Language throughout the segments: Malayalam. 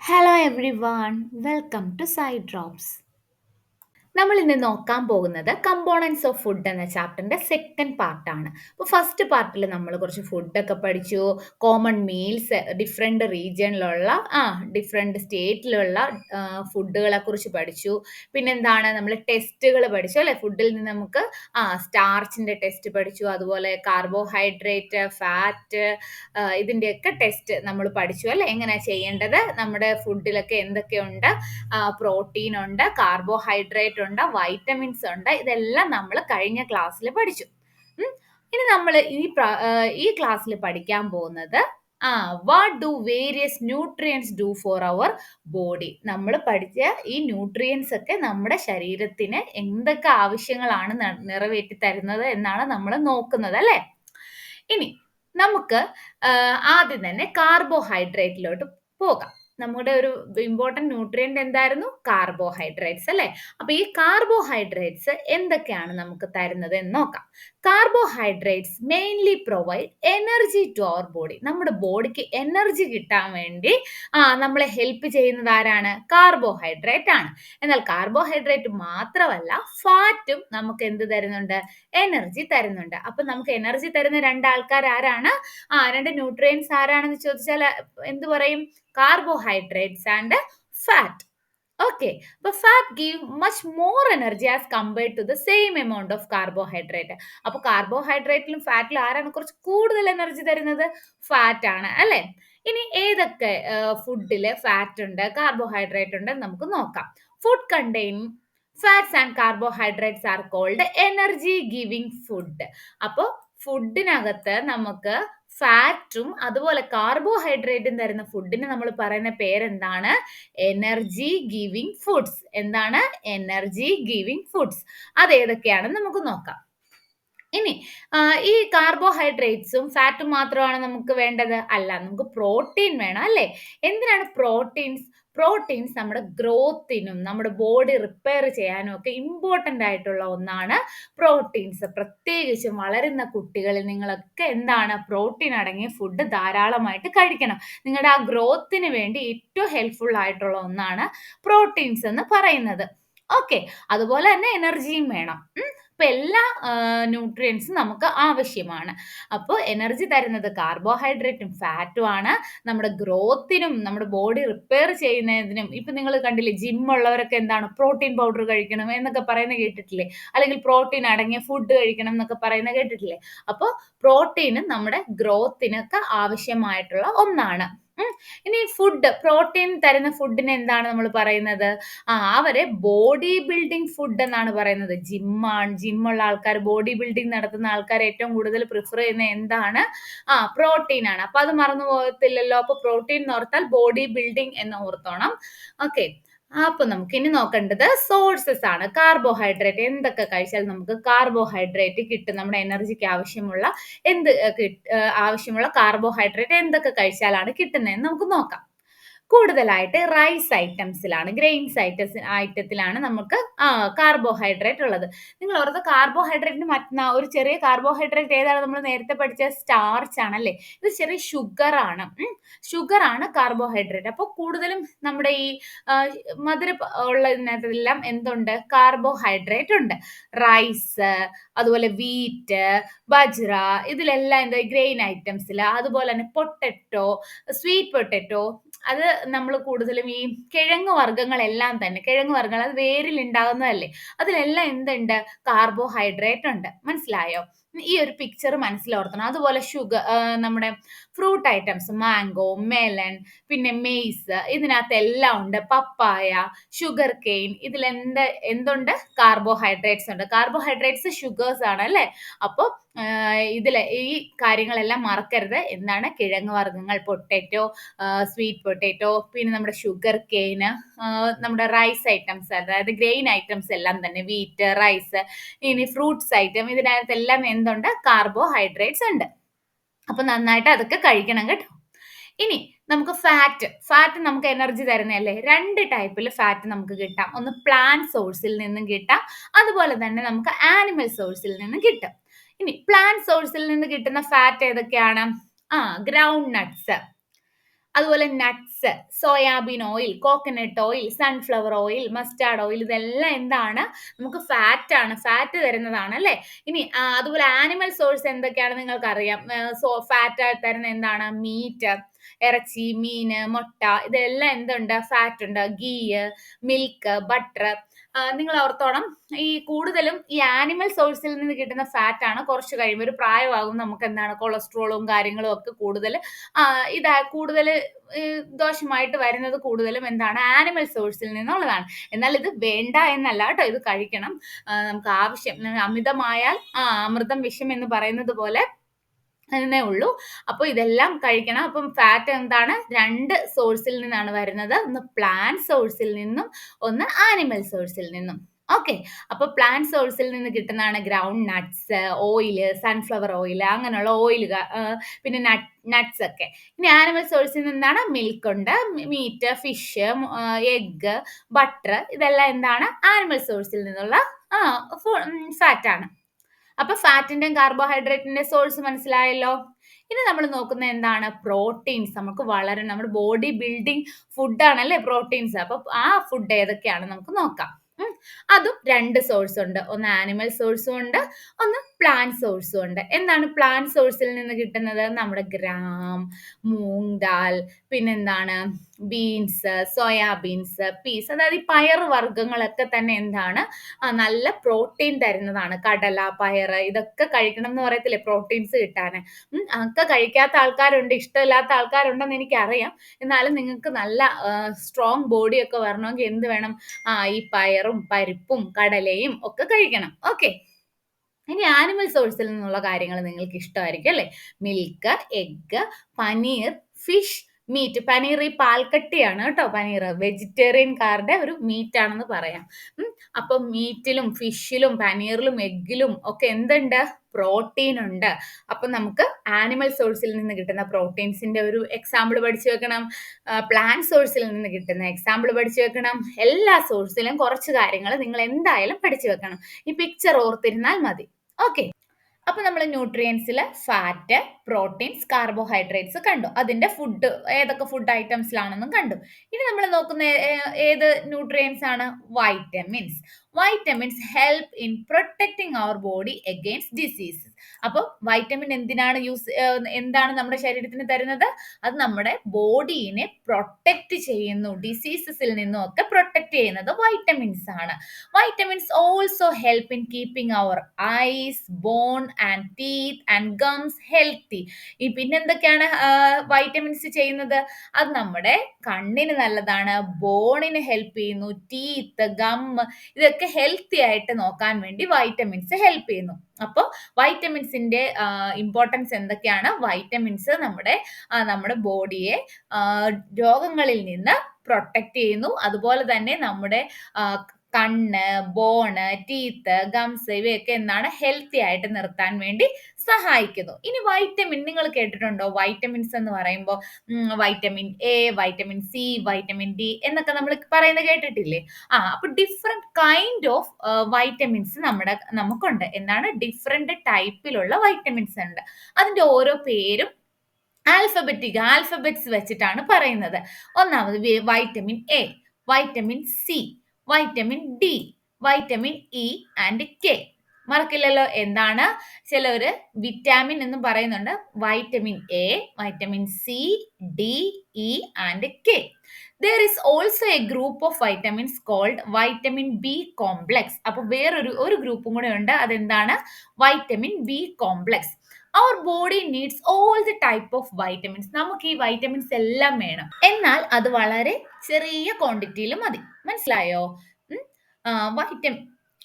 Hello everyone, welcome to Side Drops. നമ്മൾ ഇന്ന് നോക്കാൻ പോകുന്നത് കമ്പോണൻസ് ഓഫ് ഫുഡ് എന്ന ചാപ്റ്ററിന്റെ സെക്കൻഡ് പാർട്ടാണ്. അപ്പോൾ ഫസ്റ്റ് പാർട്ടിൽ നമ്മൾ കുറച്ച് ഫുഡൊക്കെ പഠിച്ചു, കോമൺ മീൽസ്, ഡിഫറെൻറ്റ് റീജിയനിലുള്ള ഡിഫറെൻറ്റ് സ്റ്റേറ്റിലുള്ള ഫുഡുകളെ കുറിച്ച് പഠിച്ചു. പിന്നെന്താണ് നമ്മൾ ടെസ്റ്റുകൾ പഠിച്ചു അല്ലേ, ഫുഡിൽ നിന്ന് നമുക്ക് സ്റ്റാർച്ചിൻ്റെ ടെസ്റ്റ് പഠിച്ചു, അതുപോലെ കാർബോഹൈഡ്രേറ്റ്, ഫാറ്റ്, ഇതിൻ്റെയൊക്കെ ടെസ്റ്റ് നമ്മൾ പഠിച്ചു അല്ലേ, എങ്ങനെയാണ് ചെയ്യേണ്ടത്, നമ്മുടെ ഫുഡിലൊക്കെ എന്തൊക്കെയുണ്ട്, പ്രോട്ടീൻ ഉണ്ട്, കാർബോഹൈഡ്രേറ്റ് ഉണ്ട്, വൈറ്റമിൻസ് ഉണ്ട്, ഇതെല്ലാം നമ്മൾ കഴിഞ്ഞ ക്ലാസ്സിൽ പഠിച്ചു. ഇനി നമ്മൾ ഈ ക്ലാസ്സിൽ പഠിക്കാൻ പോകുന്നത് what do various nutrients do for our body. നമ്മൾ പഠിച്ച ഈ ന്യൂട്രിയൻസ് ഒക്കെ നമ്മുടെ ശരീരത്തിന് എന്തൊക്കെ ആവശ്യങ്ങളാണ് നിറവേറ്റി തരുന്നത് എന്നാണ് നമ്മൾ നോക്കുന്നത് അല്ലേ. ഇനി നമുക്ക് ആദ്യം തന്നെ കാർബോഹൈഡ്രേറ്റിലോട്ട് പോകാം. നമ്മുടെ ഒരു ഇമ്പോർട്ടന്റ് ന്യൂട്രിയന്റ് എന്തായിരുന്നു? കാർബോഹൈഡ്രേറ്റ്സ് അല്ലേ. അപ്പൊ ഈ കാർബോഹൈഡ്രേറ്റ്സ് എന്തൊക്കെയാണ് നമുക്ക് തരുന്നത് എന്ന് നോക്കാം. Carbohydrates mainly provide energy to our body. നമ്മുടെ ബോഡിക്ക് എനർജി കിട്ടാൻ വേണ്ടി നമ്മളെ ഹെൽപ്പ് ചെയ്യുന്നത് ആരാണ്? കാർബോഹൈഡ്രേറ്റ് ആണ്. എന്നാൽ കാർബോഹൈഡ്രേറ്റ് മാത്രമല്ല, ഫാറ്റും നമുക്ക് എന്ത് തരുന്നുണ്ട്? എനർജി തരുന്നുണ്ട്. അപ്പൊ നമുക്ക് എനർജി തരുന്ന രണ്ടാൾക്കാർ ആരാണ്? രണ്ട് ന്യൂട്രിയൻസ് ആരാണെന്ന് ചോദിച്ചാൽ എന്ത് പറയും? Carbohydrates and fat. ഓക്കെ, അപ്പൊ fat give much more energy as compared to the same amount of carbohydrate. അപ്പൊ കാർബോഹൈഡ്രേറ്റിലും ഫാറ്റിലും ആരാണ് കുറച്ച് കൂടുതൽ എനർജി തരുന്നത്? ഫാറ്റ് ആണ് അല്ലെ. ഇനി ഏതൊക്കെ ഫുഡില് ഫാറ്റ് ഉണ്ട്, കാർബോഹൈഡ്രേറ്റ് ഉണ്ട് നമുക്ക് നോക്കാം. Food containing fats and carbohydrates are called energy giving food. അപ്പോൾ ഫുഡിനകത്ത് നമുക്ക് ഫാറ്റും അതുപോലെ കാർബോഹൈഡ്രേറ്റും തരുന്ന ഫുഡിന് നമ്മൾ പറയുന്ന പേരെന്താണ്? Energy giving foods. എന്താണ്? Energy giving foods. അത് ഏതൊക്കെയാണെന്ന് നമുക്ക് നോക്കാം. ഇനി ഈ കാർബോഹൈഡ്രേറ്റ്സും ഫാറ്റും മാത്രമാണ് നമുക്ക് വേണ്ടത്? അല്ല, നമുക്ക് പ്രോട്ടീൻ വേണം അല്ലേ. എന്തിനാണ് പ്രോട്ടീൻസ് നമ്മുടെ ഗ്രോത്തിനും നമ്മുടെ ബോഡി റിപ്പയർ ചെയ്യാനും ഒക്കെ ഇമ്പോർട്ടൻ്റ് ആയിട്ടുള്ള ഒന്നാണ് പ്രോട്ടീൻസ്. പ്രത്യേകിച്ചും വളരുന്ന കുട്ടികളിൽ നിങ്ങളൊക്കെ എന്താണ്? പ്രോട്ടീൻ അടങ്ങിയ ഫുഡ് ധാരാളമായിട്ട് കഴിക്കണം. നിങ്ങളുടെ ആ ഗ്രോത്തിന് വേണ്ടി ഏറ്റവും ഹെൽപ്ഫുൾ ആയിട്ടുള്ള ഒന്നാണ് പ്രോട്ടീൻസ് എന്ന് പറയുന്നത്. ഓക്കെ, അതുപോലെ തന്നെ എനർജിയും വേണം. അപ്പൊ എല്ലാ ന്യൂട്രിയൻസും നമുക്ക് ആവശ്യമാണ്. അപ്പോൾ എനർജി തരുന്നത് കാർബോഹൈഡ്രേറ്റും ഫാറ്റും ആണ്. നമ്മുടെ ഗ്രോത്തിനും നമ്മുടെ ബോഡി റിപ്പയർ ചെയ്യുന്നതിനും, ഇപ്പൊ നിങ്ങൾ കണ്ടില്ലേ, ജിം ഉള്ളവരൊക്കെ എന്താണ് പ്രോട്ടീൻ പൗഡർ കഴിക്കണം എന്നൊക്കെ പറയുന്നത് കേട്ടിട്ടില്ലേ, അല്ലെങ്കിൽ പ്രോട്ടീൻ അടങ്ങിയ ഫുഡ് കഴിക്കണം എന്നൊക്കെ പറയുന്നത് കേട്ടിട്ടില്ലേ. അപ്പോൾ പ്രോട്ടീനും നമ്മുടെ ഗ്രോത്തിനൊക്കെ ആവശ്യമായിട്ടുള്ള ഒന്നാണ്. ഇനി പ്രോട്ടീൻ തരുന്ന ഫുഡിന് എന്താണ് നമ്മൾ പറയുന്നത്? അവരെ ബോഡി ബിൽഡിംഗ് ഫുഡ് എന്നാണ് പറയുന്നത്. ജിമ്മുള്ള ആൾക്കാർ, ബോഡി ബിൽഡിംഗ് നടത്തുന്ന ആൾക്കാർ ഏറ്റവും കൂടുതൽ പ്രിഫർ ചെയ്യുന്ന എന്താണ്? പ്രോട്ടീൻ ആണ്. അപ്പൊ അത് മറന്നു പോകത്തില്ലല്ലോ. അപ്പൊ പ്രോട്ടീൻ എന്ന് ഓർത്താൽ ബോഡി ബിൽഡിംഗ് എന്ന് ഓർത്തോണം. ഓക്കെ, അപ്പൊ നമുക്ക് ഇനി നോക്കേണ്ടത് സോഴ്സസ് ആണ്. കാർബോഹൈഡ്രേറ്റ് എന്തൊക്കെ കഴിച്ചാൽ നമുക്ക് കാർബോഹൈഡ്രേറ്റ് കിട്ടും? നമ്മുടെ എനർജിക്ക് ആവശ്യമുള്ള കാർബോഹൈഡ്രേറ്റ് എന്തൊക്കെ കഴിച്ചാലാണ് കിട്ടുന്നതെന്ന് നമുക്ക് നോക്കാം. കൂടുതലായിട്ട് റൈസ് ഐറ്റംസിലാണ്, ഗ്രെയിൻസ് ഐറ്റത്തിലാണ് നമുക്ക് കാർബോഹൈഡ്രേറ്റ് ഉള്ളത്. നിങ്ങൾ ഓർത്ത കാർബോഹൈഡ്രേറ്റിന് ഒരു ചെറിയ കാർബോഹൈഡ്രേറ്റ് ഏതാണ്? നമ്മൾ നേരത്തെ പഠിച്ച സ്റ്റാർച്ച് ആണല്ലേ. ഇത് ചെറിയ ഷുഗർ ആണ് കാർബോഹൈഡ്രേറ്റ്. അപ്പോൾ കൂടുതലും നമ്മുടെ ഈ മധുര ഉള്ളതിനകത്തെല്ലാം എന്തുണ്ട്? കാർബോഹൈഡ്രേറ്റ് ഉണ്ട്. റൈസ്, അതുപോലെ വീറ്റ്, ബജ്റ, ഇതിലെല്ലാം എന്താ ഗ്രെയിൻ ഐറ്റംസിൽ. അതുപോലെ തന്നെ പൊട്ടറ്റോ, സ്വീറ്റ് പൊട്ടറ്റോ, അത് നമ്മൾ കൂടുതലും ഈ കിഴങ്ങ് വർഗ്ഗങ്ങളെല്ലാം തന്നെ, അത് വേരിൽ ഉണ്ടാകുന്നതല്ലേ, അതിലെല്ലാം എന്തുണ്ട്? കാർബോഹൈഡ്രേറ്റ് ഉണ്ട്. മനസ്സിലായോ? ഈ ഒരു പിക്ചർ മനസ്സിലോർത്തണം. അതുപോലെ നമ്മുടെ ഫ്രൂട്ട് ഐറ്റംസ്, മാംഗോ, മെലൺ, പിന്നെ മെയ്സ്, ഇതിനകത്തെല്ലാം ഉണ്ട്. പപ്പായ, ഷുഗർ കെയിൻ, എന്തുണ്ട്? കാർബോഹൈഡ്രേറ്റ്സ് ഉണ്ട്. കാർബോഹൈഡ്രേറ്റ്സ് ഷുഗേഴ്സ് ആണ് അല്ലേ. അപ്പോൾ ഈ കാര്യങ്ങളെല്ലാം മറക്കരുത്. എന്താണ്? കിഴങ്ങ് വർഗ്ഗങ്ങൾ, പൊട്ടറ്റോ, സ്വീറ്റ് പൊട്ടറ്റോ, പിന്നെ നമ്മുടെ ഷുഗർ കെയിന്, നമ്മുടെ റൈസ് ഐറ്റംസ്, അതായത് ഗ്രെയിൻ ഐറ്റംസ് എല്ലാം തന്നെ, വീറ്റ്, റൈസ്, ഇനി ഫ്രൂട്ട്സ് ഐറ്റം, ഇതിനകത്തെല്ലാം എന്തുണ്ട്? കാർബോഹൈഡ്രേറ്റ്സ് ഉണ്ട്. അപ്പൊ നന്നായിട്ട് അതൊക്കെ കഴിക്കണം കേട്ടോ. ഇനി നമുക്ക് ഫാറ്റ് നമുക്ക് എനർജി തരുന്നതല്ലേ. 2 ടൈപ്പിൽ ഫാറ്റ് നമുക്ക് കിട്ടാം. ഒന്ന് പ്ലാന്റ് സോഴ്സിൽ നിന്നും കിട്ടാം, അതുപോലെ തന്നെ നമുക്ക് ആനിമൽ സോഴ്സിൽ നിന്നും കിട്ടും. ഇനി പ്ലാന്റ് സോഴ്സിൽ നിന്ന് കിട്ടുന്ന ഫാറ്റ് ഏതൊക്കെയാണ്? ഗ്രൗണ്ട് നട്ട്സ്, അതുപോലെ nuts, soybean oil, coconut oil, sunflower oil, mustard oil, ഇതെല്ലാം എന്താണ്? നമുക്ക് ഫാറ്റ് ആണ്, ഫാറ്റ് തരുന്നതാണ് അല്ലേ? ഇനി അതുപോലെ ആനിമൽ സോഴ്സ് എന്തൊക്കെയാണ് നിങ്ങൾക്കറിയാം. ഫാറ്റ് തരുന്ന എന്താണ്? മീറ്റ്, ഇറച്ചി, മീന്, മുട്ട, ഇതെല്ലാം എന്തുണ്ട്? ഫാറ്റ് ഉണ്ട്. Ghee, milk, butter. നിങ്ങൾ ഓർത്തോണം, ഈ കൂടുതലും ഈ ആനിമൽ സോഴ്സിൽ നിന്ന് കിട്ടുന്ന ഫാറ്റ് ആണ് കുറച്ച് കഴിയുമ്പോൾ ഒരു പ്രായമാകും നമുക്ക് എന്താണ് കൊളസ്ട്രോളും കാര്യങ്ങളും ഒക്കെ കൂടുതൽ കൂടുതൽ ദോഷമായിട്ട് വരുന്നത് കൂടുതലും എന്താണ്? ആനിമൽ സോഴ്സിൽ നിന്നുള്ളതാണ്. എന്നാൽ ഇത് വേണ്ട എന്നല്ല കേട്ടോ, ഇത് കഴിക്കണം. നമുക്ക് ആവശ്യം, അമിതമായാൽ അമൃതം വിഷം എന്ന് പറയുന്നത് പോലെ എന്നേ ഉള്ളൂ. അപ്പൊ ഇതെല്ലാം കഴിക്കണം. അപ്പം ഫാറ്റ് എന്താണ്? 2 സോഴ്സിൽ നിന്നാണ് വരുന്നത്. ഒന്ന് പ്ലാന്റ് സോഴ്സിൽ നിന്നും, ഒന്ന് ആനിമൽ സോഴ്സിൽ നിന്നും. ഓക്കെ. അപ്പൊ പ്ലാന്റ് സോഴ്സിൽ നിന്ന് കിട്ടുന്നതാണ് ground nuts, oil, sunflower oil, അങ്ങനെയുള്ള ഓയിലുകൾ, പിന്നെ നട്ട്സ് ഒക്കെ. ഇനി ആനിമൽ സോഴ്സിൽ നിന്നാണ് മിൽക്ക് ഉണ്ട്, മീറ്റ്, ഫിഷ്, എഗ്ഗ്, ബട്ടർ, ഇതെല്ലാം എന്താണ്? ആനിമൽ സോഴ്സിൽ നിന്നുള്ള ഫാറ്റ് ആണ്. അപ്പൊ ഫാറ്റിന്റെയും കാർബോഹൈഡ്രേറ്റിന്റെ സോഴ്സ് മനസ്സിലായല്ലോ. ഇനി നമ്മൾ നോക്കുന്നത് എന്താണ്? പ്രോട്ടീൻസ്. നമുക്ക് വളരെ നമ്മുടെ ബോഡി ബിൽഡിംഗ് ഫുഡാണല്ലേ പ്രോട്ടീൻസ്. അപ്പൊ ആ ഫുഡ് ഏതൊക്കെയാണ് നമുക്ക് നോക്കാം. അതും 2 സോഴ്സ് ഉണ്ട്. ഒന്ന് ആനിമൽ സോഴ്സും ഉണ്ട്, ഒന്ന് പ്ലാന്റ് സോഴ്സും ഉണ്ട്. എന്താണ് പ്ലാന്റ് സോഴ്സിൽ നിന്ന് കിട്ടുന്നത്? നമ്മുടെ ഗ്രാം, മൂങ് ദാൽ, പിന്നെന്താണ്? ബീൻസ്, സോയാബീൻസ്, പീസ്, അതായത് ഈ പയർ വർഗ്ഗങ്ങളൊക്കെ തന്നെ എന്താണ്? നല്ല പ്രോട്ടീൻ തരുന്നതാണ്. കടല, പയറ്, ഇതൊക്കെ കഴിക്കണം എന്ന് പറയത്തില്ലേ പ്രോട്ടീൻസ് കിട്ടാന്. ഒക്കെ കഴിക്കാത്ത ആൾക്കാരുണ്ട്, ഇഷ്ടമില്ലാത്ത ആൾക്കാരുണ്ടെന്ന് എനിക്കറിയാം. എന്നാലും നിങ്ങൾക്ക് നല്ല സ്ട്രോങ് ബോഡി ഒക്കെ വരണമെങ്കിൽ എന്ത് വേണം? ഈ പയറും പരിപ്പും കടലയും ഒക്കെ കഴിക്കണം. ഓക്കെ. ഇനി ആനിമൽ സോഴ്സിൽ നിന്നുള്ള കാര്യങ്ങൾ നിങ്ങൾക്ക് ഇഷ്ടമായിരിക്കും അല്ലേ? Milk, egg, paneer, fish, meat. Paneer ഈ പാൽക്കട്ടിയാണ് കേട്ടോ. പനീർ വെജിറ്റേറിയൻകാരുടെ ഒരു മീറ്റ് ആണെന്ന് പറയാം. അപ്പം മീറ്റിലും ഫിഷിലും പനീറിലും എഗ്ഗിലും ഒക്കെ എന്തുണ്ട്? പ്രോട്ടീൻ ഉണ്ട്. അപ്പൊ നമുക്ക് ആനിമൽ സോഴ്സിൽ നിന്ന് കിട്ടുന്ന പ്രോട്ടീൻസിന്റെ ഒരു എക്സാമ്പിൾ പഠിച്ചു വെക്കണം. പ്ലാന്റ് സോഴ്സിൽ നിന്ന് കിട്ടുന്ന എക്സാമ്പിൾ പഠിച്ചു വെക്കണം. എല്ലാ സോഴ്സിലും കുറച്ച് കാര്യങ്ങൾ നിങ്ങൾ എന്തായാലും പഠിച്ചു വെക്കണം. ഈ പിക്ചർ ഓർത്തിരുന്നാൽ മതി. ഓക്കെ. അപ്പൊ നമ്മൾ ന്യൂട്രിയൻസിൽ ഫാറ്റ്, പ്രോട്ടീൻസ്, കാർബോഹൈഡ്രേറ്റ്സ് കണ്ടു. അതിന്റെ ഫുഡ് ഏതൊക്കെ ഫുഡ് ഐറ്റംസിലാണെന്നും കണ്ടു. ഇനി നമ്മൾ നോക്കുന്ന ഏത് ന്യൂട്രിയൻസ് ആണ്? Vitamins. Vitamins help in protecting our body against diseases. അപ്പൊ വൈറ്റമിൻ എന്താണ് നമ്മുടെ ശരീരത്തിന് തരുന്നത്? അത് നമ്മുടെ ബോഡീനെ പ്രൊട്ടക്ട് ചെയ്യുന്നു. ഡിസീസസിൽ നിന്നും ഒക്കെ പ്രൊട്ടക്ട് ചെയ്യുന്നത് വൈറ്റമിൻസ് ആണ്. Vitamins also help in keeping our eyes, bone and teeth and gums healthy. ഈ പിന്നെന്തൊക്കെയാണ് വൈറ്റമിൻസ് ചെയ്യുന്നത്? അത് നമ്മുടെ കണ്ണിന് നല്ലതാണ്, ബോണിന് ഹെൽപ്പ് ചെയ്യുന്നു, ടീത്ത്, ഗം, ഇതൊക്കെ ഹെൽത്തി ആയിട്ട് നോക്കാൻ വേണ്ടി വൈറ്റമിൻസ് ഹെൽപ്പ് ചെയ്യുന്നു. അപ്പോൾ വൈറ്റമിൻസിന്റെ ഇമ്പോർട്ടൻസ് എന്തൊക്കെയാണ്? വൈറ്റമിൻസ് നമ്മുടെ ബോഡിയെ രോഗങ്ങളിൽ നിന്ന് പ്രൊട്ടക്ട് ചെയ്യുന്നു. അതുപോലെ തന്നെ നമ്മുടെ കണ്ണ്, ബോണ്, ടീത്ത്, ഗംസ്, ഇവയൊക്കെ എന്താണ്? ഹെൽത്തി ആയിട്ട് നിർത്താൻ വേണ്ടി സഹായിക്കുന്നു. ഇനി വൈറ്റമിൻ നിങ്ങൾ കേട്ടിട്ടുണ്ടോ? വൈറ്റമിൻസ് എന്ന് പറയുമ്പോൾ vitamin A, vitamin C, vitamin D എന്നൊക്കെ നമ്മൾ പറയുന്നത് കേട്ടിട്ടില്ലേ? അപ്പൊ ഡിഫറെന്റ് കൈൻഡ് ഓഫ് വൈറ്റമിൻസ് നമുക്കുണ്ട്. എന്താണ്? ഡിഫറെന്റ് ടൈപ്പിലുള്ള വൈറ്റമിൻസ് ഉണ്ട്. അതിന്റെ ഓരോ പേരും ആൽഫബറ്റ്സ് വെച്ചിട്ടാണ് പറയുന്നത്. ഒന്നാമത് vitamin A, vitamin C, vitamin D, vitamin E and K. മറക്കില്ലല്ലോ. എന്താണ്? ചിലര് വിറ്റാമിൻ എന്നും പറയുന്നുണ്ട്. Vitamin A, vitamin C, D, E and K. There is also a group of vitamins called vitamin B complex. അപ്പൊ ഒരു ഗ്രൂപ്പും കൂടെ ഉണ്ട്. അതെന്താണ്? Vitamin B complex. Our body needs all the type of vitamins. നമുക്ക് ഈ വൈറ്റമിൻസ് എല്ലാം വേണം, എന്നാൽ അത് വളരെ ചെറിയ ക്വാണ്ടിറ്റിയിൽ മതി. മനസ്സിലായോ?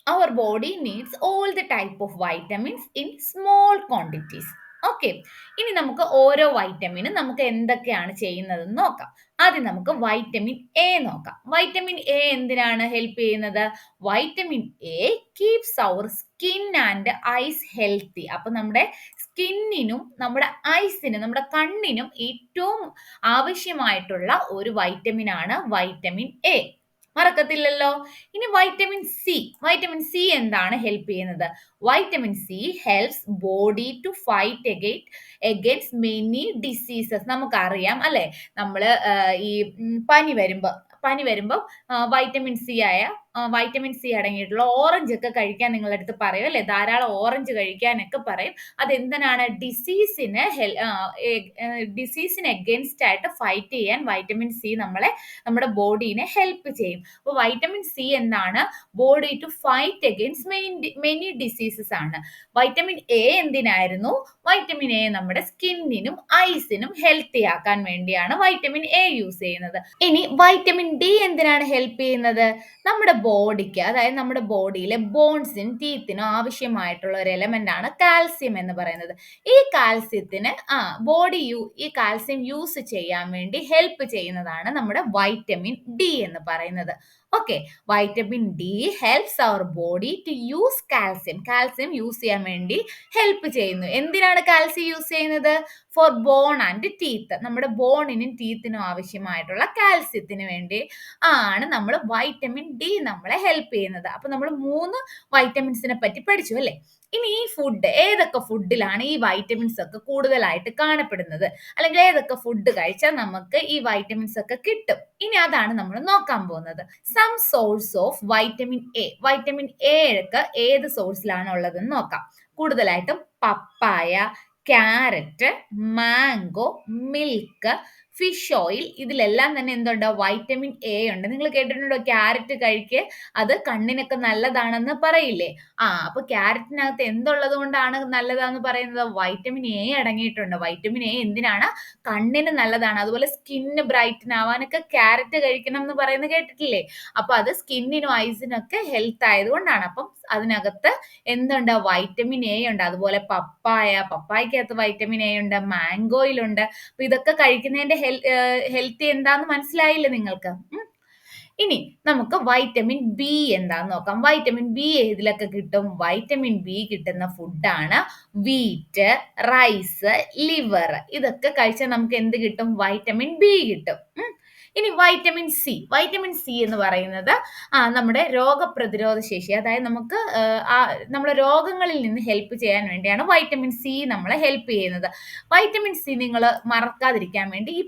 Our body needs all the type of vitamins in small quantities. Okay. ഇനി നമുക്ക് ഓരോ വൈറ്റമിനും നമുക്ക് എന്തൊക്കെയാണ് ചെയ്യുന്നതെന്ന് നോക്കാം. ആദ്യം നമുക്ക് വൈറ്റമിൻ എ നോക്കാം. വൈറ്റമിൻ എ എന്തിനാണ് ഹെൽപ്പ് ചെയ്യുന്നത്? Vitamin A keeps our skin and eyes healthy. അപ്പൊ നമ്മുടെ സ്കിന്നിനും നമ്മുടെ ഐസിനും നമ്മുടെ കണ്ണിനും ഏറ്റവും ആവശ്യമായിട്ടുള്ള ഒരു വൈറ്റമിൻ ആണ് വൈറ്റമിൻ എ. മറക്കത്തില്ലല്ലോ. ഇനി വൈറ്റമിൻ സി എന്താണ് ഹെൽപ്പ് ചെയ്യുന്നത്? Vitamin C helps body to fight against many diseases. നമുക്കറിയാം അല്ലെ, നമ്മള് ഈ പനി വരുമ്പോ വൈറ്റമിൻ സി അടങ്ങിയിട്ടുള്ള ഓറഞ്ച് ഒക്കെ കഴിക്കാൻ നിങ്ങളുടെ അടുത്ത് പറയും അല്ലെ, ധാരാളം ഓറഞ്ച് കഴിക്കാനൊക്കെ പറയും. അതെന്തിനാണ്? ഡിസീസിന് എഗെയിൻസ്റ്റ് ആയിട്ട് ഫൈറ്റ് ചെയ്യാൻ വൈറ്റമിൻ സി നമ്മുടെ ബോഡീനെ ഹെൽപ്പ് ചെയ്യും. അപ്പോൾ വൈറ്റമിൻ സി എന്താണ്? Body to fight against many diseases ആണ്. വൈറ്റമിൻ എ എന്തിനായിരുന്നു? വൈറ്റമിൻ എ നമ്മുടെ സ്കിന്നിനും ഐസിനും ഹെൽത്തി ആക്കാൻ വേണ്ടിയാണ് വൈറ്റമിൻ എ യൂസ് ചെയ്യുന്നത്. ഇനി വൈറ്റമിൻ ഡി എന്തിനാണ് ഹെൽപ്പ് ചെയ്യുന്നത്? നമ്മുടെ ബോഡിക്ക്, അതായത് നമ്മുടെ ബോഡിയിലെ ബോൺസിനും ടീത്തിനും ആവശ്യമായിട്ടുള്ള ഒരു എലമെന്റ് ആണ് കാൽസ്യം എന്ന് പറയുന്നത്. ഈ കാൽസ്യത്തിന് ഈ കാൽസ്യം യൂസ് ചെയ്യാൻ വേണ്ടി ഹെൽപ്പ് ചെയ്യുന്നതാണ് നമ്മുടെ വൈറ്റമിൻ ഡി എന്ന് പറയുന്നത്. Okay, vitamin D helps our body to use calcium use ചെയ്യാൻ വേണ്ടി ഹെൽപ്പ് ചെയ്യുന്നു. എന്തിനാണ് കാൽസ്യം യൂസ് ചെയ്യുന്നത്? For bone and teeth. നമ്മുടെ ബോണിനും ടീത്തിനും ആവശ്യമായിട്ടുള്ള കാൽസ്യത്തിന് വേണ്ടി ആണ് നമ്മൾ വൈറ്റമിൻ ഡി നമ്മളെ ഹെൽപ്പ് ചെയ്യുന്നത്. അപ്പൊ നമ്മൾ 3 വൈറ്റമിൻസിനെ പറ്റി പഠിച്ചു അല്ലേ. ഇനി ഈ ഏതൊക്കെ ഫുഡിലാണ് ഈ വൈറ്റമിൻസ് ഒക്കെ കൂടുതലായിട്ട് കാണപ്പെടുന്നത്, അല്ലെങ്കിൽ ഏതൊക്കെ ഫുഡ് കഴിച്ചാൽ നമുക്ക് ഈ വൈറ്റമിൻസ് ഒക്കെ കിട്ടും? ഇനി അതാണ് നമ്മൾ നോക്കാൻ പോകുന്നത്. Some source of vitamin A ഒക്കെ ഏത് സോഴ്സിലാണ് ഉള്ളതെന്ന് നോക്കാം. കൂടുതലായിട്ടും papaya, carrot, mango, milk, fish oil, ഇതിലെല്ലാം തന്നെ എന്തുണ്ട്? വൈറ്റമിൻ എ ഉണ്ട്. നിങ്ങൾ കേട്ടിട്ടുണ്ടോ ക്യാരറ്റ് കഴിക്ക്, അത് കണ്ണിനൊക്കെ നല്ലതാണെന്ന് പറയില്ലേ? അപ്പൊ ക്യാരറ്റിനകത്ത് എന്തുള്ളത് കൊണ്ടാണ് നല്ലതാന്ന് പറയുന്നത്? വൈറ്റമിൻ എ അടങ്ങിയിട്ടുണ്ട്. വൈറ്റമിൻ എ എന്തിനാണ്? കണ്ണിന് നല്ലതാണ്. അതുപോലെ സ്കിന്ന് ബ്രൈറ്റൻ ആവാനൊക്കെ ക്യാരറ്റ് കഴിക്കണം എന്ന് പറയുന്നത് കേട്ടിട്ടില്ലേ? അപ്പൊ അത് സ്കിന്നിനും ഐസിനും ഒക്കെ ഹെൽത്ത് ആയതുകൊണ്ടാണ്. അപ്പം അതിനകത്ത് എന്തുണ്ട്? വൈറ്റമിൻ എ ഉണ്ട്. അതുപോലെ പപ്പായക്കകത്ത് വൈറ്റമിൻ എ ഉണ്ട്, മാംഗോയിലുണ്ട്. അപ്പൊ ഇതൊക്കെ കഴിക്കുന്നതിന്റെ ഹെൽത്തി എന്താന്ന് മനസ്സിലായില്ലേ നിങ്ങൾക്ക്? ഇനി നമുക്ക് വൈറ്റമിൻ ബി എന്താന്ന് നോക്കാം. വൈറ്റമിൻ ബി ഏതിലൊക്കെ കിട്ടും? വൈറ്റമിൻ ബി കിട്ടുന്ന ഫുഡാണ് വീറ്റ്, റൈസ്, ലിവർ. ഇതൊക്കെ കഴിച്ചാൽ നമുക്ക് എന്ത് കിട്ടും? വൈറ്റമിൻ ബി കിട്ടും. ഇനി വൈറ്റമിൻ സി എന്ന് പറയുന്നത് നമ്മുടെ രോഗപ്രതിരോധ ശേഷി, അതായത് നമുക്ക് നമ്മുടെ രോഗങ്ങളിൽ നിന്ന് ഹെൽപ്പ് ചെയ്യാൻ വേണ്ടിയാണ് വൈറ്റമിൻ സി നമ്മളെ ഹെൽപ്പ് ചെയ്യുന്നത്. വൈറ്റമിൻ സി നിങ്ങൾ മറക്കാതിരിക്കാൻ വേണ്ടി ഈ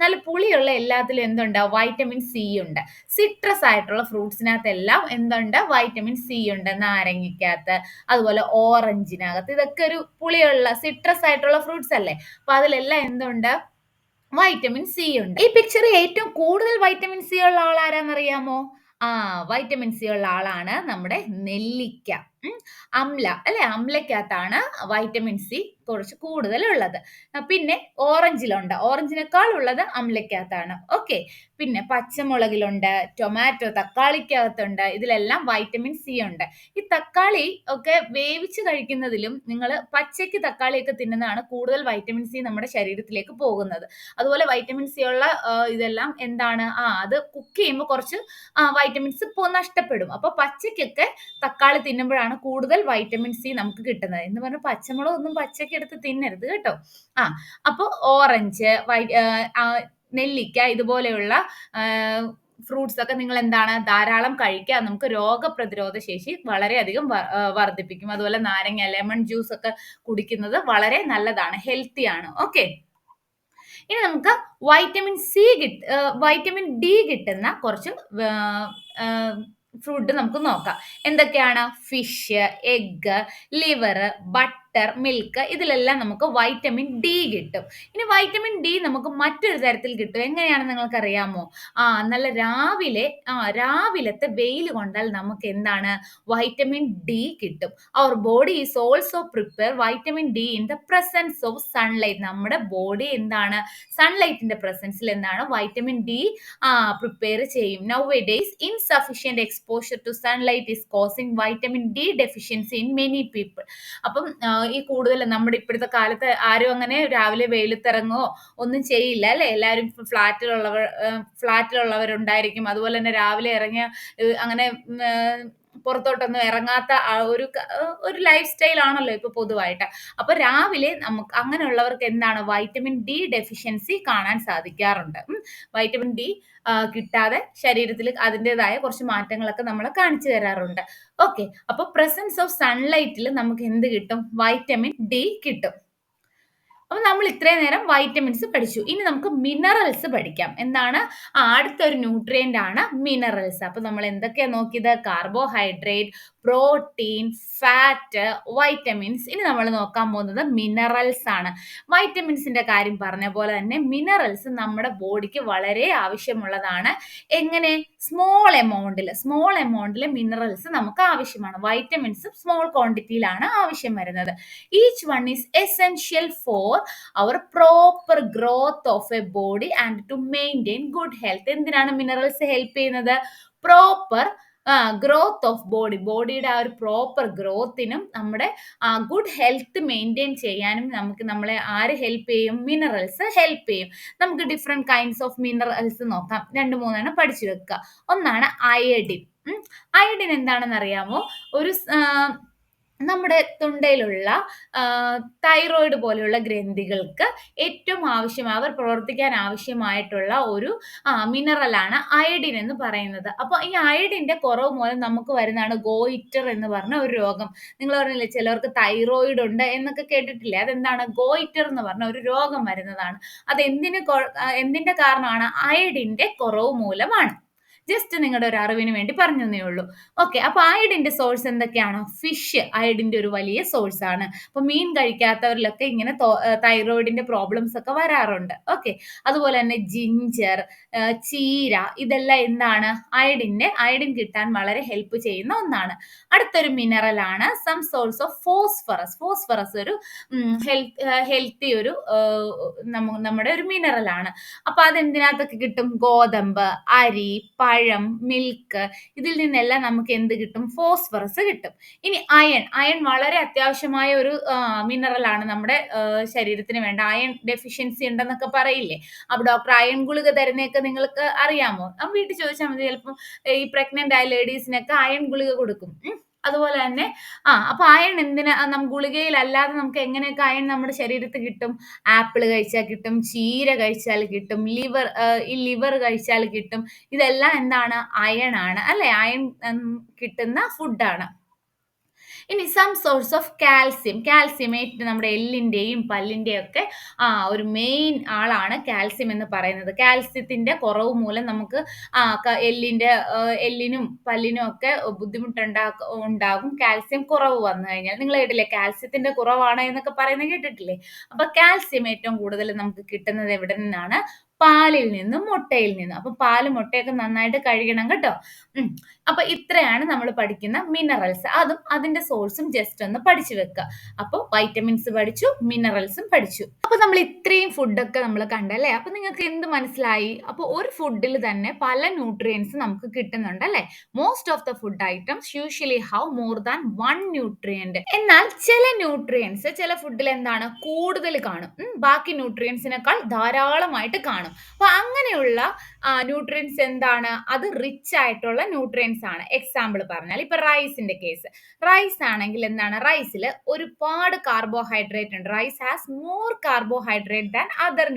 നല്ല പുളിയുള്ള എല്ലാത്തിലും എന്തുണ്ട്? വൈറ്റമിൻ സി ഉണ്ട്. സിട്രസ് ആയിട്ടുള്ള ഫ്രൂട്ട്സിനകത്തെല്ലാം എന്തുണ്ട്? വൈറ്റമിൻ സി ഉണ്ട്. നാരങ്ങയ്ക്കകത്ത്, അതുപോലെ ഓറഞ്ചിനകത്ത്, ഇതൊക്കെ ഒരു പുളിയുള്ള സിട്രസ് ആയിട്ടുള്ള ഫ്രൂട്ട്സ് അല്ലേ. അപ്പൊ അതിലെല്ലാം എന്തുണ്ട്? വൈറ്റമിൻ സി ഉണ്ട്. ഈ പിക്ചറിൽ ഏറ്റവും കൂടുതൽ വൈറ്റമിൻ സി ഉള്ള ആൾ ആരാന്നറിയാമോ? വൈറ്റമിൻ സി ഉള്ള ആളാണ് നമ്മുടെ നെല്ലിക്ക. അമ്ലക്കകത്താണ് വൈറ്റമിൻ സി കുറച്ച് കൂടുതൽ ഉള്ളത്. പിന്നെ ഓറഞ്ചിനേക്കാൾ ഉള്ളത് അമ്ലക്കകത്താണ്. ഓക്കെ, പിന്നെ പച്ചമുളകിലുണ്ട്, ടൊമാറ്റോ, തക്കാളിക്കകത്തുണ്ട്. ഇതിലെല്ലാം വൈറ്റമിൻ സി ഉണ്ട്. ഈ തക്കാളി ഒക്കെ വേവിച്ച് കഴിക്കുന്നതിലും നിങ്ങൾ പച്ചയ്ക്ക് തക്കാളിയൊക്കെ തിന്നുന്നതാണ് കൂടുതൽ വൈറ്റമിൻ സി നമ്മുടെ ശരീരത്തിലേക്ക് പോകുന്നത്. അതുപോലെ വൈറ്റമിൻ സി ഉള്ള ഇതെല്ലാം എന്താണ്? അത് കുക്ക് ചെയ്യുമ്പോൾ കുറച്ച് വൈറ്റമിൻസ് നഷ്ടപ്പെടും. അപ്പൊ പച്ചയ്ക്കൊക്കെ തക്കാളി തിന്നുമ്പോഴാണ് കൂടുതൽ വൈറ്റമിൻ സി നമുക്ക് കിട്ടുന്നത്. എന്ന് പറഞ്ഞാൽ പച്ചമുളക് ഒന്നും പച്ചയ്ക്ക് എടുത്ത് തിന്നരുത് കേട്ടോ. അപ്പൊ ഓറഞ്ച്, നെല്ലിക്ക, ഇതുപോലെയുള്ള ഫ്രൂട്ട്സ് ഒക്കെ നിങ്ങൾ എന്താണ്? ധാരാളം കഴിക്കുക. നമുക്ക് രോഗപ്രതിരോധ ശേഷി വളരെയധികം വർദ്ധിപ്പിക്കും. അതുപോലെ നാരങ്ങ, ലെമൺ ജ്യൂസ് ഒക്കെ കുടിക്കുന്നത് വളരെ നല്ലതാണ്, ഹെൽത്തിയാണ്. ഓക്കെ, ഇനി നമുക്ക് വൈറ്റമിൻ ഡി കിട്ടുന്ന കുറച്ച് ഫുഡ് നമുക്ക് നോക്കാം. എന്തൊക്കെയാണ്? Fish, egg, liver, butter, milk, ഇതിലെല്ലാം നമുക്ക് വൈറ്റമിൻ ഡി കിട്ടും. ഇനി വൈറ്റമിൻ ഡി നമുക്ക് മറ്റൊരു തരത്തിൽ കിട്ടും. എങ്ങനെയാണെന്ന് നിങ്ങൾക്ക് അറിയാമോ? നല്ല രാവിലത്തെ വെയിൽ കൊണ്ടാൽ നമുക്ക് എന്താണ്? വൈറ്റമിൻ ഡി കിട്ടും. Our body is also prepare vitamin D in the presence of sunlight. നമ്മുടെ ബോഡി എന്താണ്? സൺലൈറ്റിന്റെ പ്രസൻസിൽ എന്താണ്? വൈറ്റമിൻ ഡി പ്രിപ്പയർ ചെയ്യും. Nowadays insufficient exposure to sunlight is causing vitamin D deficiency in many people. അപ്പം ഈ കൂടുതൽ നമ്മുടെ ഇപ്പോഴത്തെ കാലത്ത് ആരും അങ്ങനെ രാവിലെ വെയിലത്തിറങ്ങുകയോ ഒന്നും ചെയ്യില്ല അല്ലെ. എല്ലാവരും ഫ്ലാറ്റിലുള്ളവരുണ്ടായിരിക്കും. അതുപോലെ തന്നെ രാവിലെ ഇറങ്ങിയ അങ്ങനെ പുറത്തോട്ടൊന്നും ഇറങ്ങാത്ത ഒരു ലൈഫ് സ്റ്റൈൽ ആണല്ലോ ഇപ്പൊ പൊതുവായിട്ട്. അപ്പൊ രാവിലെ നമുക്ക് അങ്ങനെയുള്ളവർക്ക് എന്താണ് വൈറ്റമിൻ ഡി ഡെഫിഷ്യൻസി കാണാൻ സാധിക്കാറുണ്ട്. വൈറ്റമിൻ ഡി കിട്ടാതെ ശരീരത്തിൽ അതിൻ്റെതായ കുറച്ച് മാറ്റങ്ങളൊക്കെ നമ്മളെ കാണിച്ചു തരാറുണ്ട്. ഓക്കെ, അപ്പൊ പ്രസൻസ് ഓഫ് സൺലൈറ്റിൽ നമുക്ക് എന്ത് കിട്ടും? വൈറ്റമിൻ ഡി കിട്ടും. അപ്പൊ നമ്മൾ ഇത്രയും നേരം വൈറ്റമിൻസ് പഠിച്ചു. ഇനി നമുക്ക് മിനറൽസ് പഠിക്കാം. എന്താണ്? അടുത്തൊരു ന്യൂട്രിയന്റ് ആണ് മിനറൽസ്. അപ്പൊ നമ്മൾ എന്തൊക്കെയാ നോക്കിയത്? Carbohydrate, protein, fat, vitamins. ഇനി നമ്മൾ നോക്കാൻ പോകുന്നത് മിനറൽസ് ആണ്. വൈറ്റമിൻസിന്റെ കാര്യം പറഞ്ഞ പോലെ തന്നെ മിനറൽസ് നമ്മുടെ ബോഡിക്ക് വളരെ ആവശ്യമുള്ളതാണ്. എങ്ങനെ? സ്മോൾ എമൗണ്ടിൽ മിനറൽസ് നമുക്ക് ആവശ്യമാണ്. വൈറ്റമിൻസ് സ്മോൾ ക്വാണ്ടിറ്റിയിലാണ് ആവശ്യം വരുന്നത്. Each one is essential for our proper growth of a body and to maintain good health. എന്തിനാണ് മിനറൽസ് ഹെൽപ്പ് ചെയ്യുന്നത്? പ്രോപ്പർ ഗ്രോത്ത് ഓഫ് ബോഡിയുടെ ആ ഒരു പ്രോപ്പർ ഗ്രോത്തിനും നമ്മുടെ ഗുഡ് ഹെൽത്ത് മെയിൻറ്റെയിൻ ചെയ്യാനും നമ്മളെ ആര് ഹെൽപ്പ് ചെയ്യും? മിനറൽസ് ഹെൽപ്പ് ചെയ്യും. നമുക്ക് ഡിഫറെന്റ് കൈൻഡ്സ് ഓഫ് മിനറൽസ് നോക്കാം. 2-3 പഠിച്ചു വെക്കുക. ഒന്നാണ് അയഡിൻ. അയഡിൻ എന്താണെന്ന് അറിയാമോ? ഒരു നമ്മുടെ തൊണ്ടയിലുള്ള തൈറോയിഡ് പോലെയുള്ള ഗ്രന്ഥികൾക്ക് ഏറ്റവും അവർ പ്രവർത്തിക്കാൻ ആവശ്യമായിട്ടുള്ള ഒരു മിനറലാണ് അയഡിൻ എന്ന് പറയുന്നത്. അപ്പോൾ ഈ അയഡിന്റെ കുറവ് മൂലം നമുക്ക് വരുന്നതാണ് ഗോയിറ്റർ എന്ന് പറഞ്ഞ ഒരു രോഗം. നിങ്ങൾ പറഞ്ഞില്ലേ ചിലർക്ക് തൈറോയിഡ് ഉണ്ട് എന്നൊക്കെ കേട്ടിട്ടില്ലേ? അതെന്താണ്? ഗോയിറ്റർ എന്ന് പറഞ്ഞ ഒരു രോഗം വരുന്നതാണ്. അത് എന്തിന്റെ കാരണമാണ്? അയഡിന്റെ കുറവ് മൂലമാണ്. ജസ്റ്റ് നിങ്ങളുടെ ഒരു അറിവിന് വേണ്ടി പറഞ്ഞേ ഉള്ളൂ. ഓക്കെ, അപ്പൊ അയഡിന്റെ സോഴ്സ് എന്തൊക്കെയാണ്? ഫിഷ് അയഡിന്റെ ഒരു വലിയ സോഴ്സ് ആണ്. അപ്പൊ മീൻ കഴിക്കാത്തവരിലൊക്കെ ഇങ്ങനെ തൈറോയിഡിന്റെ പ്രോബ്ലംസ് ഒക്കെ വരാറുണ്ട്. ഓക്കെ, അതുപോലെ തന്നെ ജിഞ്ചർ, ചീര, ഇതെല്ലാം എന്താണ്? അയഡിൻ കിട്ടാൻ വളരെ ഹെൽപ്പ് ചെയ്യുന്ന ഒന്നാണ്. അടുത്തൊരു മിനറൽ ആണ് സം സോഴ്സ് ഓഫ് ഫോസ്ഫറസ് ഒരു ഹെൽത്തി ഒരു നമ്മുടെ ഒരു മിനറൽ ആണ്. അപ്പൊ അതെന്തിനകത്തൊക്കെ കിട്ടും? ഗോതമ്പ്, അരി, പഴം, മിൽക്ക്, ഇതിൽ നിന്നെല്ലാം നമുക്ക് എന്ത് കിട്ടും? ഫോസ്ഫറസ് കിട്ടും. ഇനി അയൺ വളരെ അത്യാവശ്യമായ ഒരു മിനറൽ ആണ് നമ്മുടെ ശരീരത്തിന് വേണ്ട. അയൺ ഡെഫിഷ്യൻസി ഉണ്ടെന്നൊക്കെ പറയില്ലേ? അപ്പൊ ഡോക്ടർ അയൺ ഗുളിക തരുന്നതൊക്കെ നിങ്ങൾക്ക് അറിയാമോ? വീട്ടിൽ ചോദിച്ചാൽ മതി. ചിലപ്പോൾ ഈ പ്രഗ്നന്റ് ആയ ലേഡീസിനൊക്കെ അയൺ ഗുളിക കൊടുക്കും. അതുപോലെ തന്നെ അപ്പൊ അയൺ എന്തിനാ? ഗുളികയിലല്ലാതെ നമുക്ക് എങ്ങനെയൊക്കെ അയൺ നമ്മുടെ ശരീരത്തിൽ കിട്ടും? ആപ്പിൾ കഴിച്ചാൽ കിട്ടും, ചീര കഴിച്ചാൽ കിട്ടും, ലിവർ കഴിച്ചാൽ കിട്ടും. ഇതെല്ലാം എന്താണ്? അയൺ ആണ് അല്ലെ? അയൺ കിട്ടുന്ന ഫുഡാണ്. ഇനി സം സോഴ്സ് ഓഫ് കാൽസ്യം നമ്മുടെ എല്ലിന്റെയും പല്ലിന്റെയും ഒക്കെ ഒരു മെയിൻ ആളാണ് കാൽസ്യം എന്ന് പറയുന്നത്. കാൽസ്യത്തിന്റെ കുറവ് മൂലം നമുക്ക് എല്ലിനും പല്ലിനും ഒക്കെ ഉണ്ടാകും കാൽസ്യം കുറവ് വന്നു കഴിഞ്ഞാൽ. നിങ്ങൾ കേട്ടില്ലേ കാൽസ്യത്തിന്റെ കുറവാണ് എന്നൊക്കെ പറയുന്നത് കേട്ടിട്ടില്ലേ? അപ്പൊ കാൽസ്യം ഏറ്റവും കൂടുതൽ നമുക്ക് കിട്ടുന്നത് എവിടെ നിന്നാണ്? പാലിൽ നിന്നും മുട്ടയിൽ നിന്നും. അപ്പൊ പാല് മുട്ടയൊക്കെ നന്നായിട്ട് കഴുകണം കേട്ടോ. അപ്പൊ ഇത്രയാണ് നമ്മൾ പഠിക്കുന്ന മിനറൽസ്. അതും അതിന്റെ സോഴ്സും ജസ്റ്റ് ഒന്ന് പഠിച്ചു വെക്കുക. അപ്പൊ വൈറ്റമിൻസ് പഠിച്ചു, മിനറൽസും പഠിച്ചു. അപ്പൊ നമ്മൾ ഇത്രയും ഫുഡൊക്കെ നമ്മൾ കണ്ടല്ലേ? അപ്പൊ നിങ്ങൾക്ക് എന്ത് മനസ്സിലായി? അപ്പൊ ഒരു ഫുഡിൽ തന്നെ പല ന്യൂട്രിയൻസ് നമുക്ക് കിട്ടുന്നുണ്ട് അല്ലെ? Most of the food items usually have more than 1 nutrient. എന്നാൽ ചില ഫുഡിൽ എന്താണ്? കൂടുതൽ കാണും. ബാക്കി ന്യൂട്രിയൻസിനേക്കാൾ ധാരാളമായിട്ട് കാണും. അപ്പൊ അങ്ങനെയുള്ള ന്യൂട്രിയൻസ് എന്താണ്? അത് റിച്ച് ആയിട്ടുള്ള ന്യൂട്രിയൻസ് ആണ്. എക്സാമ്പിൾ പറഞ്ഞാൽ ഇപ്പൊ റൈസിന്റെ കേസ്. റൈസ് ആണെങ്കിൽ എന്താണ്? റൈസിൽ ഒരുപാട് കാർബോഹൈഡ്രേറ്റ് ഉണ്ട്. Rice has more carbohydrate than other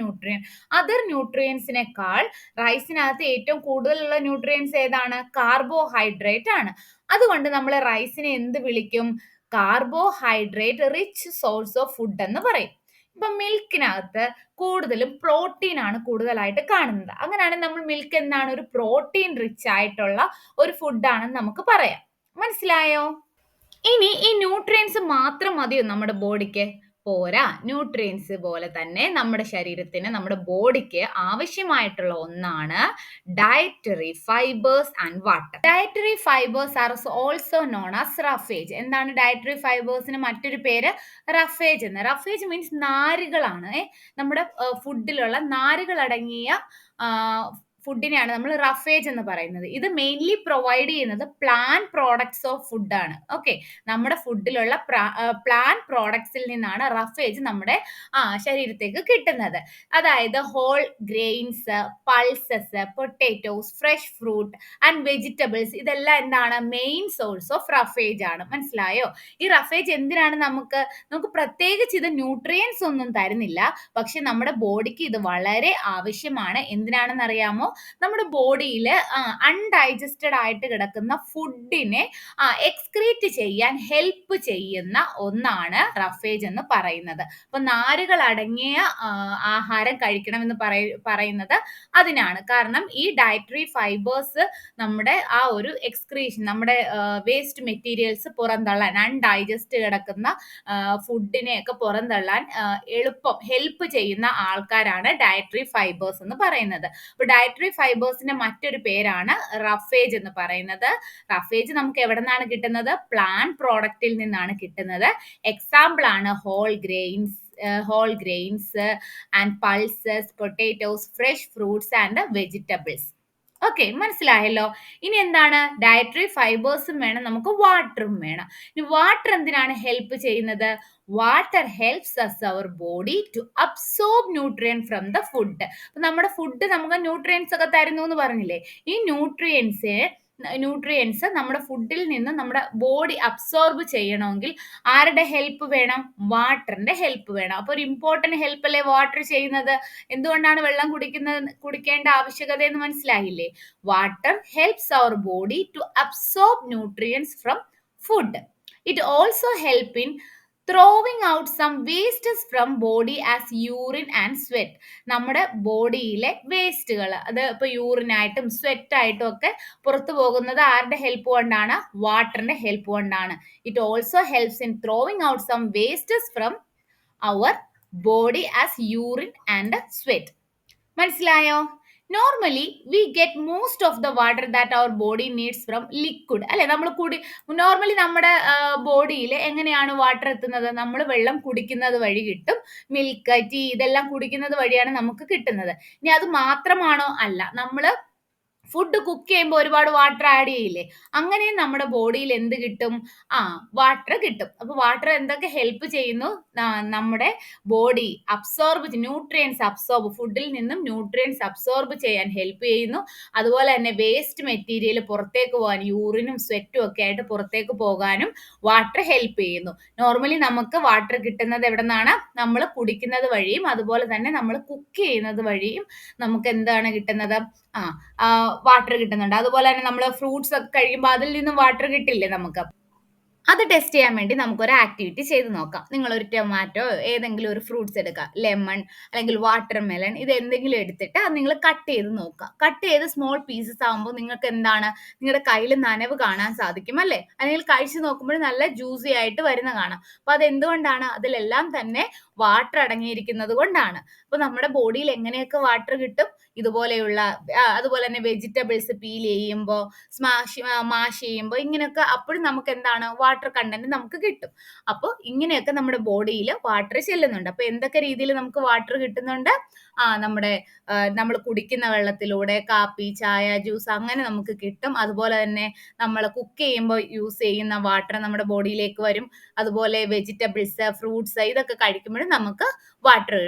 ന്യൂട്രിയൻസിനേക്കാൾ റൈസിനകത്ത് ഏറ്റവും കൂടുതലുള്ള ന്യൂട്രിയൻസ് ഏതാണ്? കാർബോഹൈഡ്രേറ്റ് ആണ്. അതുകൊണ്ട് നമ്മൾ റൈസിനെ എന്ത് വിളിക്കും? Carbohydrate rich source of food എന്ന് പറയും. ഇപ്പൊ മിൽക്കിനകത്ത് കൂടുതലും പ്രോട്ടീൻ ആണ് കൂടുതലായിട്ട് കാണുന്നത്. അങ്ങനെയാണെങ്കിൽ നമ്മൾ മിൽക്ക് എന്താണ്? ഒരു പ്രോട്ടീൻ റിച്ച് ആയിട്ടുള്ള ഒരു ഫുഡാണെന്ന് നമുക്ക് പറയാം. മനസ്സിലായോ? ഇനി ഈ ന്യൂട്രിയൻസ് മാത്രം മതിയോ നമ്മുടെ ബോഡിക്ക്? പോരാ. ന്യൂട്രിയൻസ് പോലെ തന്നെ നമ്മുടെ ശരീരത്തിന്, നമ്മുടെ ബോഡിക്ക് ആവശ്യമായിട്ടുള്ള ഒന്നാണ് dietary fibres and water. Dietary fibres are also known as roughage. എന്താണ് ഡയറ്ററി ഫൈബേഴ്സിന് മറ്റൊരു പേര്? റഫേജ് എന്ന്. റഫേജ് മീൻസ് നാരുകളാണ്. നമ്മുടെ ഫുഡിലുള്ള നാരുകൾ അടങ്ങിയ ഫുഡിനെയാണ് നമ്മൾ റഫേജ് എന്ന് പറയുന്നത്. ഇത് മെയിൻലി പ്രൊവൈഡ് ചെയ്യുന്നത് പ്ലാൻ പ്രോഡക്ട്സ് ഓഫ് ഫുഡാണ്. ഓക്കെ, നമ്മുടെ ഫുഡിലുള്ള പ്ലാൻ പ്രോഡക്ട്സിൽ നിന്നാണ് റഫേജ് നമ്മുടെ ശരീരത്തേക്ക് കിട്ടുന്നത്. അതായത് whole grains, pulses, potatoes, fresh fruit and vegetables, ഇതെല്ലാം എന്താണ് മെയിൻ സോഴ്സ് ഓഫ് റഫേജ് ആണ്. മനസ്സിലായോ? ഈ റഫേജ് എന്തിനാണ് നമുക്ക് പ്രത്യേകിച്ച് ഇത് ന്യൂട്രിയൻസ് ഒന്നും തരുന്നില്ല, പക്ഷെ നമ്മുടെ ബോഡിക്ക് ഇത് വളരെ ആവശ്യമാണ്. എന്തിനാണെന്ന് അറിയാമോ? നമ്മുടെ ബോഡിയിൽ അൺഡൈജസ്റ്റഡ് ആയിട്ട് കിടക്കുന്ന ഫുഡിനെ എക്സ്ക്രീറ്റ് ചെയ്യാൻ ഹെൽപ്പ് ചെയ്യുന്ന ഒന്നാണ് റഫേജ് എന്ന് പറയുന്നത്. അപ്പൊ നാരുകൾ അടങ്ങിയ ആഹാരം കഴിക്കണം എന്ന് പറയുന്നത് അതിനാണ്. കാരണം ഈ ഡയറ്ററി ഫൈബേഴ്സ് നമ്മുടെ ആ ഒരു എക്സ്ക്രീഷൻ, നമ്മുടെ വേസ്റ്റ് മെറ്റീരിയൽസ് പുറന്തള്ളാൻ, അൺഡൈജസ്റ്റ് കിടക്കുന്ന ഫുഡിനെ ഒക്കെ പുറന്തള്ളാൻ എളുപ്പം ഹെൽപ്പ് ചെയ്യുന്ന ആൾക്കാരാണ് ഡയറ്ററി ഫൈബേഴ്സ് എന്ന് പറയുന്നത്. അപ്പൊ ഡയറ്ററി ഫൈബേഴ്സിന്റെ മറ്റൊരു പേരാണ് റഫേജ് എന്ന് പറയുന്നത്. റഫേജ് നമുക്ക് എവിടെ നിന്നാണ് കിട്ടുന്നത്? പ്ലാൻ പ്രോഡക്റ്റിൽ നിന്നാണ് കിട്ടുന്നത്. എക്സാമ്പിൾ ആണ് whole grains and pulses, potatoes, fresh fruits and vegetables. Okay, മനസ്സിലായല്ലോ. ഇനി എന്താണ്? ഡയറ്ററി ഫൈബേഴ്സും വേണം, നമുക്ക് വാട്ടറും വേണം. ഇനി വാട്ടർ എന്തിനാണ് ഹെൽപ്പ് ചെയ്യുന്നത്? Water helps us our body to absorb nutrients from the food. അപ്പൊ നമ്മുടെ ഫുഡ് നമുക്ക് ന്യൂട്രിയൻസ് ഒക്കെ തരുന്നു എന്ന് പറഞ്ഞില്ലേ? ഈ ന്യൂട്രിയൻസ് നമ്മുടെ ഫുഡിൽ നിന്ന് നമ്മുടെ ബോഡി അബ്സോർബ് ചെയ്യണമെങ്കിൽ ആരുടെ ഹെൽപ്പ് വേണം? വാട്ടറിന്റെ ഹെൽപ്പ് വേണം. അപ്പൊ ഒരു ഇമ്പോർട്ടന്റ് ഹെൽപ്പ് അല്ലേ വാട്ടർ ചെയ്യുന്നത്? എന്തുകൊണ്ടാണ് വെള്ളം കുടിക്കേണ്ട ആവശ്യകത എന്ന് മനസ്സിലായില്ലേ? Water helps our body to absorb nutrients from food. It also help in throwing out some wastes from body as urine and sweat. നമ്മുടെ ബോഡിയിലെ വേസ്റ്റുകൾ, അത് ഇപ്പൊ യൂറിനായിട്ടും സ്വെറ്റായിട്ടും ഒക്കെ പുറത്തു പോകുന്നത് ആരുടെ ഹെൽപ്പ് കൊണ്ടാണ്? വാട്ടറിന്റെ ഹെൽപ്പ് കൊണ്ടാണ്. It also helps in throwing out some wastes from our body as urine and sweat. മനസ്സിലായോ? Normally we get most of the water that our body needs from liquid, അല്ലെ? നമ്മൾ നോർമലി നമ്മുടെ ബോഡിയിൽ എങ്ങനെയാണ് വാട്ടർ എത്തുന്നത്? നമ്മൾ വെള്ളം കുടിക്കുന്നത് വഴി കിട്ടും. മിൽക്ക്, ടീ, ഇതെല്ലാം കുടിക്കുന്നത് വഴിയാണ് നമുക്ക് കിട്ടുന്നത്. ഇനി അത് മാത്രമാണോ? അല്ല. നമ്മൾ ഫുഡ് കുക്ക് ചെയ്യുമ്പോൾ ഒരുപാട് വാട്ടർ ആഡ് ചെയ്യില്ലേ? അങ്ങനെയും നമ്മുടെ ബോഡിയിൽ എന്ത് കിട്ടും? വാട്ടർ കിട്ടും. അപ്പൊ വാട്ടർ എന്തൊക്കെ ഹെൽപ്പ് ചെയ്യുന്നു? നമ്മുടെ ബോഡി ഫുഡിൽ നിന്നും ന്യൂട്രിയൻസ് അബ്സോർബ് ചെയ്യാൻ ഹെൽപ്പ് ചെയ്യുന്നു. അതുപോലെ തന്നെ വേസ്റ്റ് മെറ്റീരിയൽ പുറത്തേക്ക് പോകാൻ, യൂറിനും സ്വെറ്റും ഒക്കെ ആയിട്ട് പുറത്തേക്ക് പോകാനും വാട്ടർ ഹെൽപ്പ് ചെയ്യുന്നു. നോർമലി നമുക്ക് വാട്ടർ കിട്ടുന്നത് എവിടെ നിന്നാണ്? നമ്മൾ കുടിക്കുന്നത് വഴിയും അതുപോലെ തന്നെ നമ്മൾ കുക്ക് ചെയ്യുന്നത് വഴിയും നമുക്ക് എന്താണ് കിട്ടുന്നത്? വാട്ടർ കിട്ടുന്നുണ്ട്. അതുപോലെ തന്നെ നമ്മൾ ഫ്രൂട്ട്സ് ഒക്കെ കഴിക്കുമ്പോൾ അതിൽ നിന്നും വാട്ടർ കിട്ടില്ലേ നമുക്ക്? അത് ടെസ്റ്റ് ചെയ്യാൻ വേണ്ടി നമുക്കൊരു ആക്ടിവിറ്റി ചെയ്ത് നോക്കാം. നിങ്ങളൊരു ടൊമാറ്റോ, ഏതെങ്കിലും ഒരു ഫ്രൂട്ട്സ് എടുക്കുക, ലെമൺ അല്ലെങ്കിൽ വാട്ടർ മെലൺ, ഇത് എന്തെങ്കിലും എടുത്തിട്ട് അത് നിങ്ങൾ കട്ട് ചെയ്ത് നോക്കുക. കട്ട് ചെയ്ത് സ്മോൾ പീസസ് ആകുമ്പോൾ നിങ്ങൾക്ക് എന്താണ്? നിങ്ങളുടെ കയ്യിൽ നനവ് കാണാൻ സാധിക്കും, അല്ലേ? അല്ലെങ്കിൽ കഴിച്ച് നോക്കുമ്പോൾ നല്ല ജ്യൂസി ആയിട്ട് വരുന്ന കാണാം. അപ്പൊ അത് എന്തുകൊണ്ടാണ്? അതിലെല്ലാം തന്നെ വാട്ടർ അടങ്ങിയിരിക്കുന്നത് കൊണ്ടാണ്. അപ്പൊ നമ്മുടെ ബോഡിയിൽ എങ്ങനെയൊക്കെ വാട്ടർ കിട്ടും? ഇതുപോലെയുള്ള അതുപോലെ തന്നെ വെജിറ്റബിൾസ് പീൽ ചെയ്യുമ്പോൾ, മാഷ് ചെയ്യുമ്പോൾ, ഇങ്ങനെയൊക്കെ അപ്പോഴും നമുക്ക് എന്താണ്? വാട്ടർ കണ്ടന്റ് നമുക്ക് കിട്ടും. അപ്പോൾ ഇങ്ങനെയൊക്കെ നമ്മുടെ ബോഡിയിൽ വാട്ടർ ചെല്ലുന്നുണ്ട്. അപ്പൊ എന്തൊക്കെ രീതിയിൽ നമുക്ക് വാട്ടർ കിട്ടുന്നുണ്ട്? നമ്മുടെ നമ്മൾ കുടിക്കുന്ന വെള്ളത്തിലൂടെ, കാപ്പി, ചായ, ജ്യൂസ്, അങ്ങനെ നമുക്ക് കിട്ടും. അതുപോലെ തന്നെ നമ്മൾ കുക്ക് ചെയ്യുമ്പോൾ യൂസ് ചെയ്യുന്ന വാട്ടർ നമ്മുടെ ബോഡിയിലേക്ക് വരും. അതുപോലെ വെജിറ്റബിൾസ്, ഫ്രൂട്ട്സ്, ഇതൊക്കെ കഴിക്കുമ്പോഴും നമുക്ക് വാട്ടർ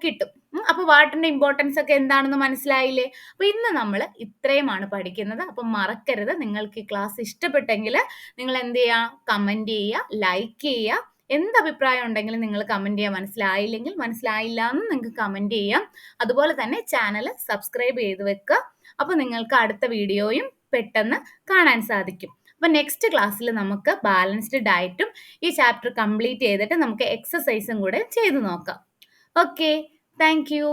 കിട്ടും. അപ്പൊ വാട്ടറിന്റെ ഇമ്പോർട്ടൻസ് ഒക്കെ എന്താണെന്ന് മനസ്സിലായില്ലേ? അപ്പൊ ഇന്ന് നമ്മൾ ഇത്രയുമാണ് പഠിക്കുന്നത്. അപ്പൊ മറക്കരുത്, നിങ്ങൾക്ക് ഈ ക്ലാസ് ഇഷ്ടപ്പെട്ടെങ്കിൽ നിങ്ങൾ എന്ത് ചെയ്യുക? കമന്റ് ചെയ്യുക, ലൈക്ക് ചെയ്യുക. എന്ത് അഭിപ്രായം ഉണ്ടെങ്കിലും നിങ്ങൾ കമന്റ് ചെയ്യുക. മനസ്സിലായില്ലെങ്കിൽ മനസ്സിലായില്ല എന്ന് നിങ്ങൾക്ക് കമന്റ് ചെയ്യാം. അതുപോലെ തന്നെ ചാനൽ സബ്സ്ക്രൈബ് ചെയ്ത് വെക്കുക. അപ്പൊ നിങ്ങൾക്ക് അടുത്ത വീഡിയോയും പെട്ടെന്ന് കാണാൻ സാധിക്കും. അപ്പൊ നെക്സ്റ്റ് ക്ലാസ്സിൽ നമുക്ക് ബാലൻസ്ഡ് ഡയറ്റും ഈ ചാപ്റ്റർ കംപ്ലീറ്റ് ചെയ്തിട്ട് നമുക്ക് എക്സസൈസും കൂടെ ചെയ്തു നോക്കാം. Okay, thank you.